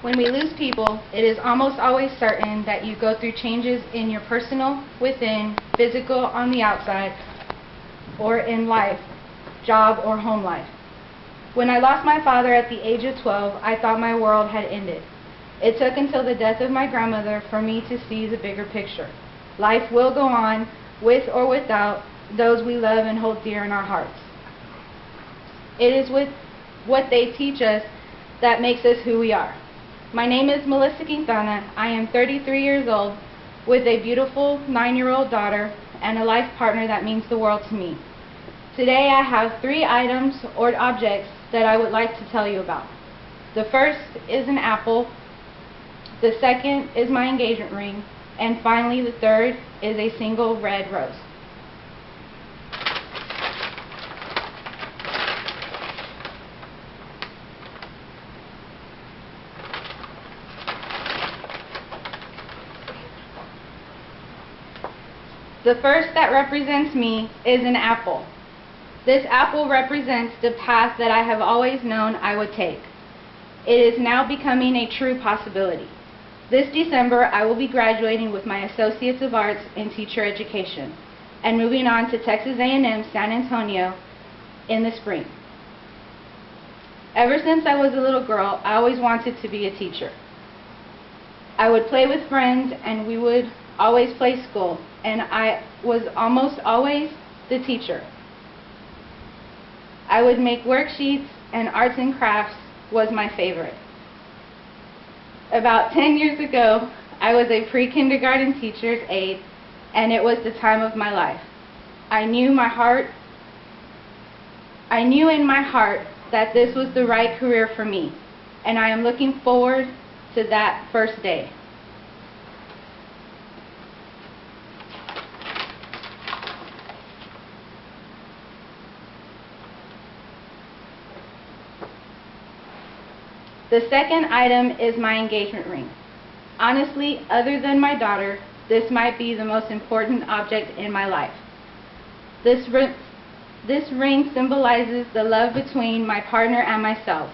When we lose people, it is almost always certain that you go through changes in your personal, within, physical, on the outside, or in life, job, or home life. When I lost my father at the age of 12, I thought my world had ended. It took until the death of my grandmother for me to see the bigger picture. Life will go on, with or without those we love and hold dear in our hearts. It is with what they teach us that makes us who we are. My name is Melissa Quintana. I am 33 years old with a beautiful 9-year-old daughter and a life partner that means the world to me. Today I have 3 items or objects that I would like to tell you about. The first is an apple, the second is my engagement ring, and finally the third is a single red rose. The first that represents me is an apple. This apple represents the path that I have always known I would take. It is now becoming a true possibility. This December, I will be graduating with my Associates of Arts in Teacher Education and moving on to Texas A&M San Antonio in the spring. Ever since I was a little girl, I always wanted to be a teacher. I would play with friends and we would always play school, and I was almost always the teacher. I would make worksheets, and arts and crafts was my favorite. About 10 years ago, I was a pre-kindergarten teacher's aide, and it was the time of my life. I knew in my heart that this was the right career for me, and I am looking forward to that first day. The second item is my engagement ring. Honestly, other than my daughter, this might be the most important object in my life. This ring symbolizes the love between my partner and myself.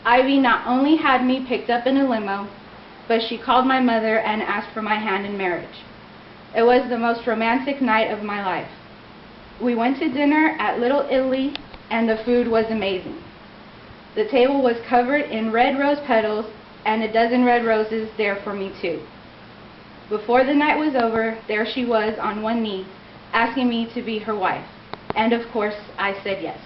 Ivy not only had me picked up in a limo, but she called my mother and asked for my hand in marriage. It was the most romantic night of my life. We went to dinner at Little Italy, and the food was amazing. The table was covered in red rose petals and a dozen red roses there for me too. Before the night was over, there she was on one knee, asking me to be her wife. And of course, I said yes.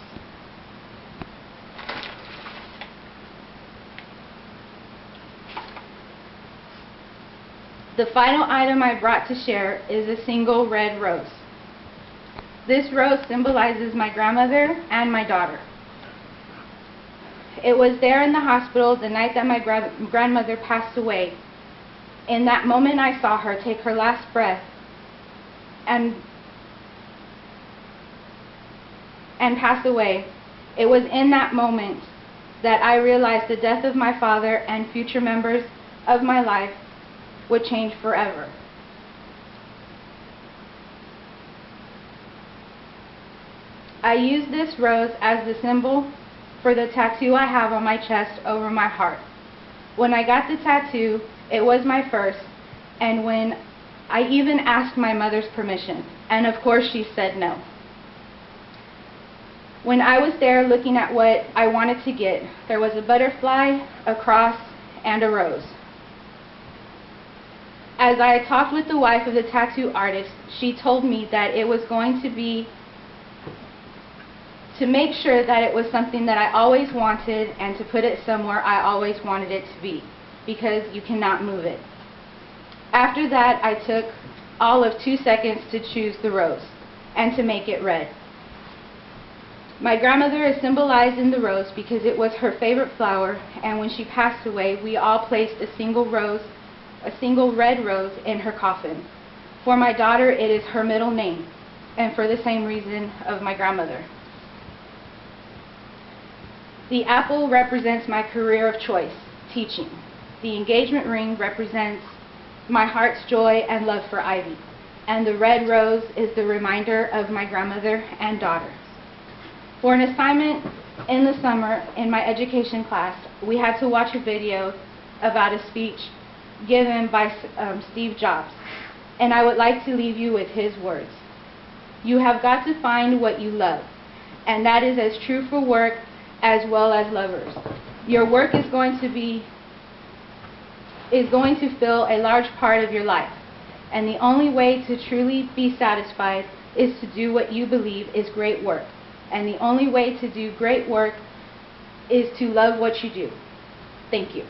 The final item I brought to share is a single red rose. This rose symbolizes my grandmother and my daughter. It was there in the hospital the night that my grandmother passed away. In that moment I saw her take her last breath and pass away. It was in that moment that I realized the death of my father and future members of my life would change forever. I use this rose as the symbol for the tattoo I have on my chest over my heart. When I got the tattoo, it was my first, and when I even asked my mother's permission, and of course she said no. When I was there looking at what I wanted to get, there was a butterfly, a cross, and a rose. As I talked with the wife of the tattoo artist, she told me that it was going to be to make sure that it was something that I always wanted and to put it somewhere I always wanted it to be, because you cannot move it. After that, I took all of 2 seconds to choose the rose and to make it red. My grandmother is symbolized in the rose because it was her favorite flower, and when she passed away, we all placed a single red rose in her coffin. For my daughter, it is her middle name, and for the same reason of my grandmother. The apple represents my career of choice, teaching. The engagement ring represents my heart's joy and love for Ivy. And the red rose is the reminder of my grandmother and daughter. For an assignment in the summer in my education class, we had to watch a video about a speech given by Steve Jobs, and I would like to leave you with his words. You have got to find what you love, and that is as true for work as well as lovers. Your work is going to fill a large part of your life, and the only way to truly be satisfied is to do what you believe is great work, and the only way to do great work is to love what you do. Thank you.